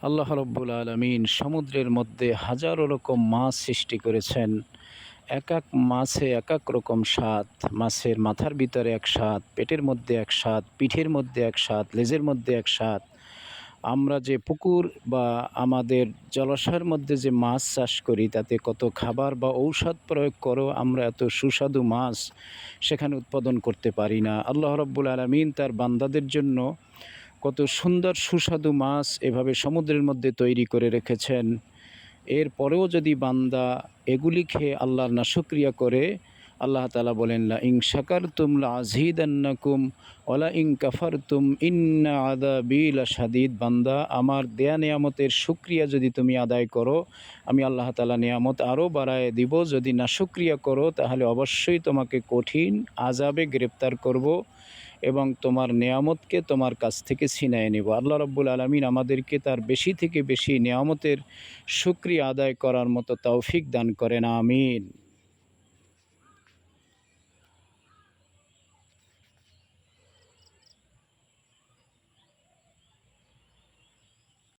আল্লাহ রব্বুল আলামিন সমুদ্রের মধ্যে হাজারো রকম মাছ সৃষ্টি করেছেন। এক এক মাছে এক এক রকম স্বাদ। মাছের মাথার ভিতরে এক স্বাদ, পেটের মধ্যে এক স্বাদ, পিঠের মধ্যে এক স্বাদ, লেজের মধ্যে এক স্বাদ। আমরা যে পুকুর বা আমাদের জলাশয়ের মধ্যে যে মাছ চাষ করি, তাতে কত খাবার বা ঔষধ প্রয়োগ করেও আমরা এত সুস্বাদু মাছ সেখানে উৎপাদন করতে পারি না। আল্লাহ রব্বুল আলামিন তার বান্দাদের জন্য কত সুন্দর সুস্বাদু মাছ এভাবে সমুদ্রের মধ্যে তৈরি করে রেখেছেন। এরপরেও যদি বান্দা এগুলি খেয়ে আল্লাহর নাশুকরিয়া করে, আল্লাহ তাআলা বলেন, লা ইন শাকারতুম লাযীদান্নাকুম ওয়া লা ইন কাফারতুম ইন্না আযাবি লাশাদীদ। বান্দা, আমার দেয়া নেয়ামতের শুকরিয়া যদি তুমি আদায় করো, আমি আল্লাহ তাআলা নেয়ামত আরও বাড়ায়ে দিব। যদি নাশুকরিয়া করো, তাহলে অবশ্যই তোমাকে কঠিন আযাবে গ্রেপ্তার করব এবং তোমার নেয়ামতকে তোমার কাছ থেকে ছিনায়ে নেব। আল্লাহ রব্বুল আলামিন আমাদেরকে তার বেশি থেকে বেশি নেয়ামতের শুকরিয়া আদায় করার মতো তৌফিক দান করেন। আমিন।